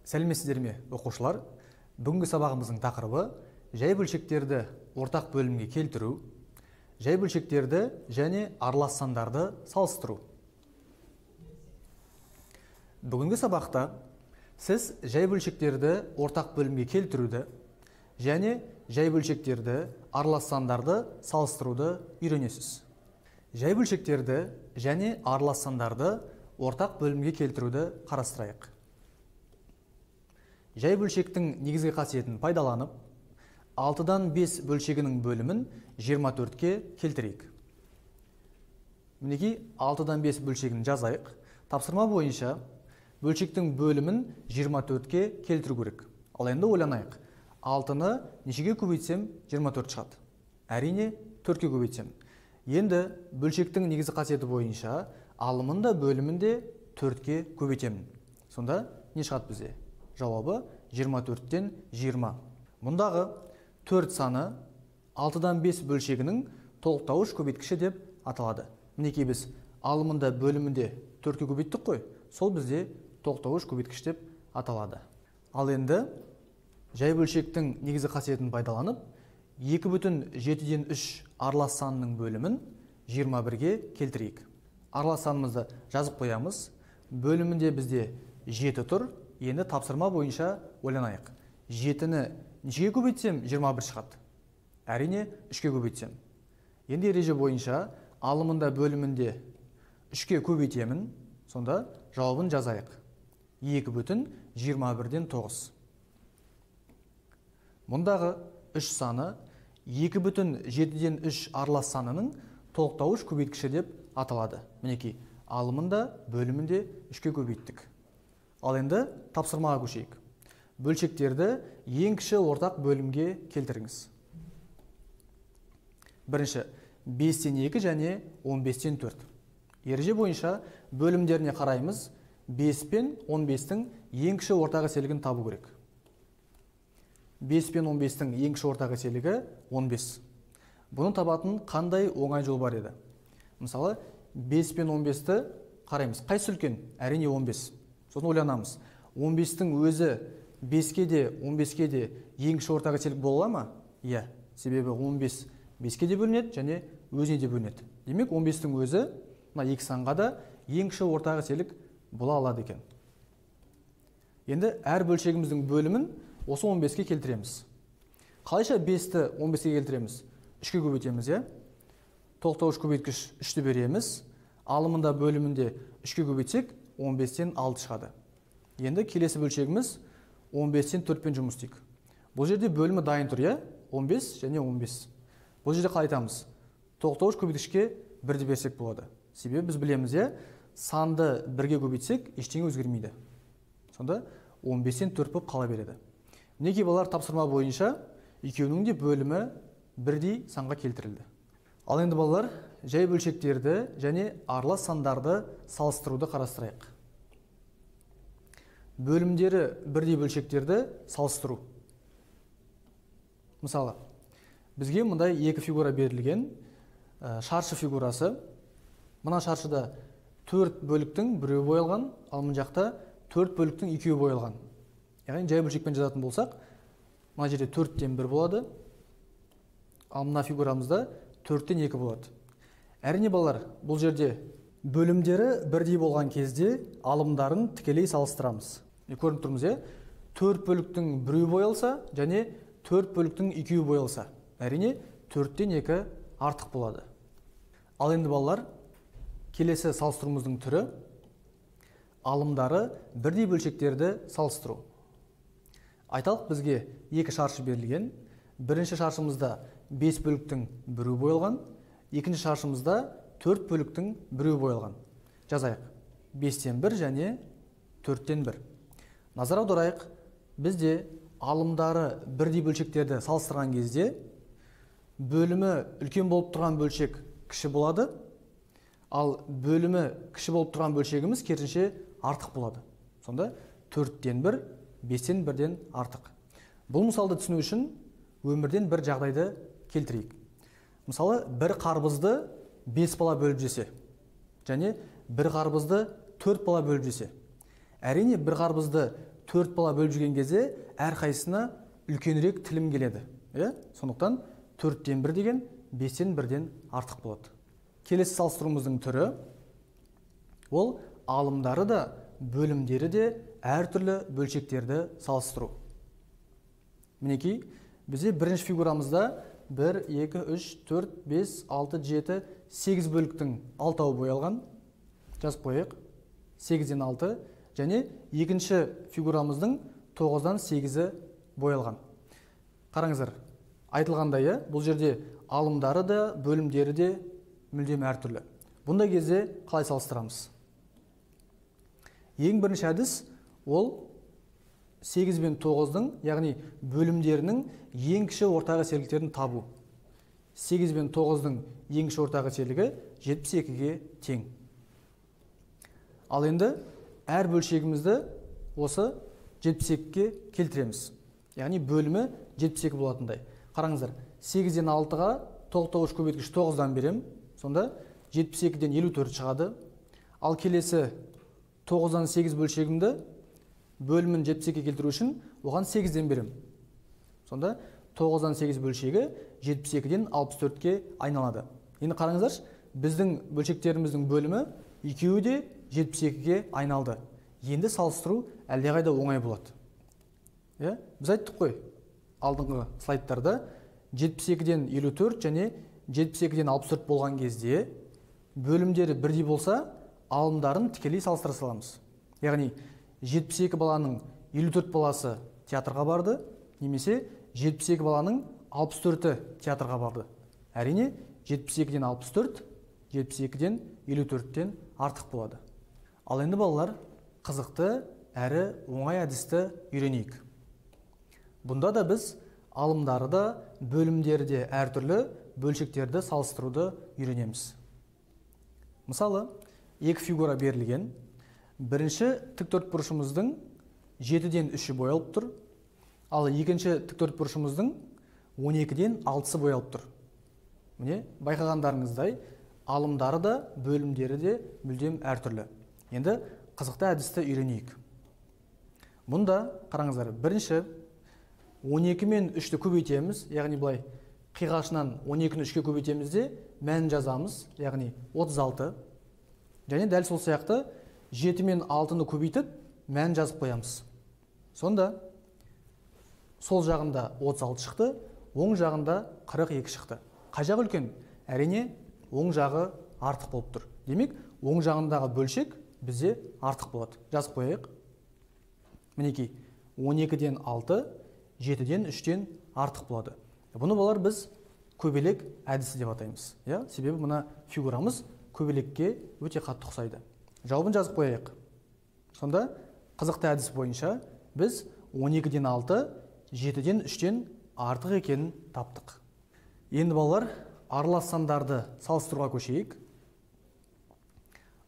Сәлеметсіздер ме, оқушылар? Бүгінгі сабағымыздың тақырыбы жай бөлшектерді ортақ бөлімге келтіру, жай бөлшектерді және аралас сандарды салыстыру. Бүгінгі сабақта сіз жай бөлшектерді ортақ бөлімге келтіруді және жай бөлшектерді аралас сандарды салыстыруды үйренесіз. Жай бөлшектерді және аралас сандарды ортақ бөлімге келтіруді қарастырайық. Жай бөлшектің негізгі қасиетін пайдаланып, 6-дан 5 бөлшегінің бөлімін 24-ке келтірейік. Мінекей 6-дан 5 бөлшегін жазайық. Тапсырма бойынша бөлшектің бөлімін 24-ке келтіру керек. Ал енді ойланайық. 6-ны нешеге көбейтсем 24 шығады? Әрине 4-ке көбейтсем. Енді бөлшектің негізгі қасиеті бойынша алымын да бөлімін де 4-ке көбейтемін. Сонда не шығады бізде? Жауабы 24-тен 20. Мұндағы 4 саны 6-дан 5 бөлшегінің толықтауыш көбейткіші деп аталады. Мінекей біз алымында бөлімінде 4-ке көбейттік қой, сол бізде толықтауыш көбейткіш деп аталады. Ал енді жай бөлшектің негізгі қасиетін пайдаланып, 2,7-ден 3 аралас санының бөлімін 21-ге келтірейік. Аралас санымызды жазып қоямыз. Бөлімінде бізде 7 тұр. Енді тапсырма бойынша ойланайық. 7-ні нешеге көбейтсем 21 шығады? Әрине 3-ке көбейтсем. Енді ереже бойынша алымында бөлімінде 3-ке көбейтемін. Сонда жауабын жазайық. 2,21-ден 9. Мұндағы 3 саны 2,7-ден 3 аралас санының толықтауыш көбейткіші деп аталады. Мінекей алымында бөлімінде 3-ке көбейттік. Ал енді тапсырмаға көшейік. Бөлшектерді ең кіші ортақ бөлімге келтіріңіз. Бірінші 5-тен 2 және 15-тен 4. Ереже бойынша бөлімдеріне қараймыз. 5 пен 15-тің ең кіші ортақ еселігін табу керек. 5 пен 15-тің ең кіші ортақ еселігі 15. Бұны табатын қандай оңай жол бар еді? Мысалы, 5 пен 15-ті қараймыз. Қайсы үлкен? Әрине 15. Сосын ойланамыз. 15-тің өзі 5-ке де 15-ке де ең кіші ортақ еселік бола ма? Иә, себебі 15 5-ке де бөлінеді және өзіне де бөлінеді. Демек 15-тің өзі мына екі санға да ең кіші ортақ еселік бола алады екен. Енді әр бөлшегіміздің бөлімін осы 15-ке келтіреміз. Қалайша 5-ті 15-ке келтіреміз? 3-ке көбейтеміз, иә? Толықтауыш көбейткіш 3-ті береміз. Алымында бөлімінде 3-ке көбейтсек 15-тен 6 шығады. Енді келесі бөлшегіміз 15-тен 4-пен жұмыс істейік. Бұл жерде бөлімі дайын тұр, иә? 15 және 15. Бұл жерде қалай айтамыз? Толықтауыш көбейткішке 1-ді берсек болады. Себебі біз білеміз, иә? Санды 1-ге көбейтсек ештеңе өзгермейді. Сонда 15-тен 4 болып қала береді. Мінекей балалар, тапсырма бойынша екеуінің де бөлімі бірдей санға келтірілді. Ал енді балалар, жай бөлшектерді және аралас сандарды салыстыруды қарастырайық. Бөлімдері бірдей бөлшектерді салыстыру. Мысалы, бізге мұндай екі фигура берілген. Шаршы фигурасы. Мына шаршыда 4 бөліктің біреуі боялған, ал мына жақта 4 бөліктің екеуі боялған. Яғни жай бөлшекпен жазатын болсақ, мына жерде 4-тен 1 болады, ал мына фигурамызда 4-тен 2 болады. Әрине балалар, бұл жерде бөлімдері бірдей болған кезде алымдарын тікелей салыстырамыз. Көріп тұрмыз, е? 4 бөліктің біреуі боялса және 4 бөліктің екеуі боялса, әрине 4-тен 2 артық болады. Ал енді балалар, келесі салыстыруымыздың түрі алымдары бірдей бөлшектерді салыстыру. Айталық, бізге 2 шаршы берілген. Бірінші шаршымызда 5 бөліктің біреуі боялған, екінші шаршымызда 4 бөліктің біреуі боялған. Жазайық. 5-тен 1 және 4-тен 1. Назар аударайық. Бізде алымдары бірдей бөлшектерді салыстырған кезде бөлімі үлкен болып тұрған бөлшек кіші болады, ал бөлімі кіші болып тұрған бөлшегіміз керісінше артық болады. Сонда 4-тен 1, 5-тен 1-ден артық. Бұл мысалды түсіну үшін өмірден бір жағдайды келтірейік. Мысалы, бір қарбызды 5 бала бөліп жесе, және бір қарбызды 4 бала бөліп жесе. Әрине, бір қарбызды 4 бала бөліп жүрген кезде әрқайсысына үлкенірек тілім келеді. Сондықтан 4-тен 1 деген 5-тен 1-ден артық болады. Келесі салыстыруымыздың түрі ол алымдары да, бөлімдері де әртүрлі бөлшектерді салыстыру. Мінекей, бізде бірінші фигурамызда 1, 2, 3, 4, 5, 6, 7, 8 бөліктің 6-ауы боялған. Жазып қойық. 8-ден 6 және екінші фигурамыздың 9-дан 8-і боялған. Қараңыздар, айтылғандай, бұл жерде алымдары да, бөлімдері де мүлдем әртүрлі. Бұндай кезде қалай салыстырамыз? Ең бірінші әдіс ол 8 мен 9-дың, яғни бөлімдерінің ең кіші ортағы серіктерін табу. 8 мен 9-дың ең кіші ортағы серігі 72-ге тең. Ал енді әр бөлшегімізді осы 72-ге келтіреміз. Яғни бөлімі 72 болатындай. Қараңыздар, 8-ден 6-ға 9 көбейткіш 9-дан берем. Сонда 72-ден 54 шығады. Ал келесі 9-дан 8 бөлшегімді бөлімін 72-ге келтіру үшін оған 8-ден берем. Сонда 9-дан 8 бөлшегі 72-ден 64-ке айналады. Енді қараңыздар, біздің бөлшектеріміздің бөлімі екеуі де 72-ге айналды. Енді салыстыру әлдеқайда оңай болады. Біз айттық қой, алдыңғы слайдтарда 72-ден 54 және 72-ден 64 болған кезде бөлімдері бірдей болса, алымдарын тікелей салыстыра саламыз. Яғни 72 баланың 54 баласы театрға барды, немесе 72 баланың 64-і театрға барды. Әрине 72-ден 64, 72-ден 54-тен артық болады. Ал енді балалар, қызықты әрі оңай әдісті үйренейік. Бұнда да біз алымдары да, бөлімдері де әртүрлі бөлшектерді салыстыруды үйренеміз. Мысалы, екі фигура берілген. Бірінші тіктөртбұрышымыздың 7-ден 3-і боялып тұр, ал екінші тіктөртбұрышымыздың 12-ден 6-сы боялып тұр. Міне, байқағандарыңыздай, алымдары да, бөлімдері де мүлдем әртүрлі. Енді қызықты әдісті үйренейік. Мұнда, қараңыздар, бірінші 12 мен 3-ті көбейтеміз, яғни былай қиғашынан 12-ні 3-ке көбейтемізде мәнін жазамыз, яғни 36. Және дәл сол сияқты 7 мен 6-ны көбейтіп, мән жазып қоямыз. Сонда сол жағында 36 шықты, оң жағында 42 шықты. Қай жағы үлкен? Әрине, оң жағы артық болып тұр. Демек, оң жағындағы бөлшек бізде артық болады. Жазып қояйық. Мінекей, 12-ден 6, 7-ден 3-тен артық болады. Бұны балалар біз көбелек әдісі деп атаймыз. Себебі мына фигурамыз көбелекке өте қатты ұқсайды. Жауабын жазып қояйық. Сонда қызықты әдіс бойынша біз 12-ден 6, 7-ден 3-тен артық екенін таптық. Енді балалар, аралас сандарды салыстыруға көшейік.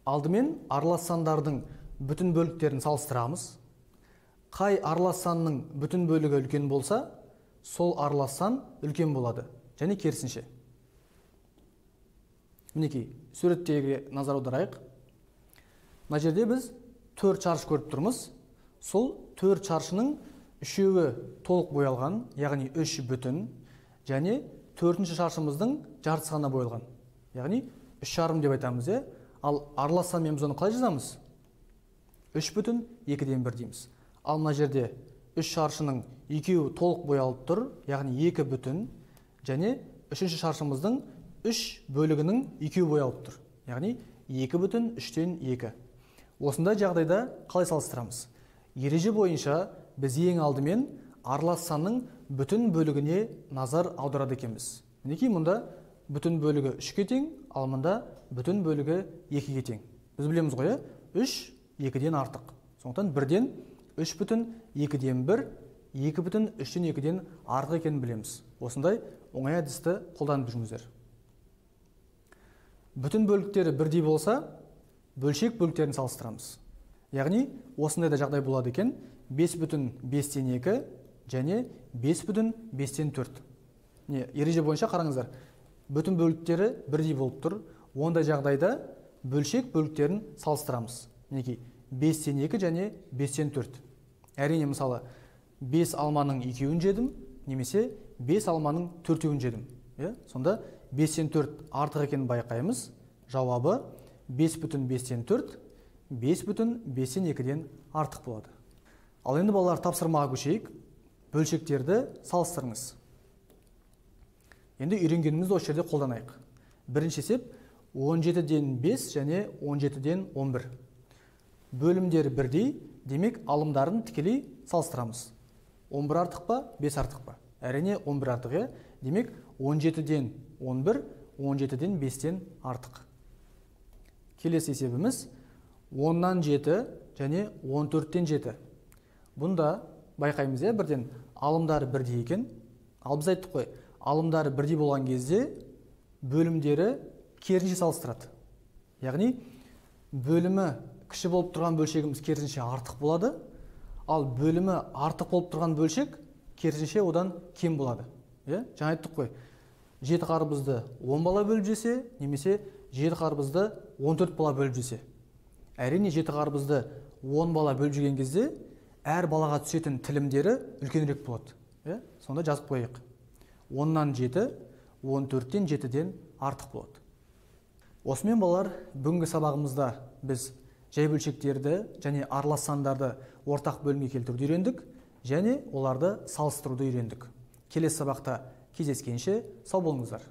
Алдымен аралас сандардың бүтін бөліктерін салыстырамыз. Қай аралас санның бүтін бөлігі үлкен болса, сол аралас сан үлкен болады. Және керісінше. Мінекей, суреттегі назар аударайық. Мына жерде біз 4 шаршы көріп тұрмыз. Сол 4 шаршының 3-і толық боялған, яғни 3 бүтін, және 4-ші шаршымыздың жартысы ғана боялған. Яғни 3,5 деп айтамыз. Ал аралас санмен біз оны қалай жазамыз? 3 бүтін 2-ден 1 дейміз. Ал мына жерде 3 шаршының 2-і толық боялып тұр, яғни 2 бүтін, және 3-ші шаршымыздың 3 бөлігінің 2-і боялып тұр. Яғни 2 бүтін 3-тен 2. Осындай жағдайда қалай салыстырамыз? Ереже бойынша біз ең алдымен аралас санның бүтін бөлігіне назар аударады екенбіз. Мінекей, мұнда бүтін бөлігі 3-ке тең, ал мұнда бүтін бөлігі 2-ге тең. Біз білеміз ғой, 3 2-ден артық. Сондықтан 1-ден 3 бүтін 2-ден 1, 2 бүтін 3-тен 2-ден артық екенін білеміз. Осындай оңай әдісті қолданып жүріңіздер. Бүтін бөліктері бірдей болса, бөлшек бөліктерін салыстырамыз. Яғни, осындай да жағдай болады екен, 5 бүтін 5-тен 2 және 5 бүтін 5-тен 4. Ереже бойынша қараңыздар, бүтін бөліктері бірдей болып тұр. Ондай жағдайда бөлшек бөліктерін салыстырамыз. Мінекей, 5-тен 2 және 5-тен 4. Әрине, мысалы 5 алманың 2-ін жедім, немесе 5 алманың 4-ін жедім. Сонда 5-тен 4 артық екенін байқаймыз. Жауабы 5,5-тен 4, 5,5-тен 2-ден артық болады. Ал енді балалар, тапсырмаға көшейік. Бөлшектерді салыстырыңыз. Енді үйренгенімізді осы жерде қолданайық. Бірінші есеп 17-ден 5 және 17-ден 11. Бөлімдері бірдей, демек алымдарын тікелей салыстырамыз. 11 артық па, 5 артық па? Әрине 11 артық, демек 17-ден 11, 17-ден 5-тен артық. Келесі есебіміз 10-нан 7 және 14-тен 7. Бұнда байқаймыз, бірден алымдары бірдей екен. Ал біз айттық қой, алымдары бірдей болған кезде бөлімдері керісінше салыстырады. Яғни бөлімі кіші болып тұрған бөлшегіміз керісінше артық болады, ал бөлімі артық болып тұрған бөлшек керісінше одан кем болады. Жаңа айттық қой, 7 қарбызды 10 бала бөліп жесе, немесе 7 қарбызды 14 бала бөліп жесе. Әрине 7 қарбызды 10 бала бөліп жеген кезде әр балаға түсетін тілімдері үлкенірек болады. Сонда жазып қойық. 10-нан 7, 14-тен 7-ден артық болады. Осымен балалар, бүгінгі сабағымызда біз жай бөлшектерді және аралас сандарды ортақ бөлімге келтіруді үйрендік, және оларды салыстыруды үйрендік. Келесі сабақта кездескенше сау болыңыздар.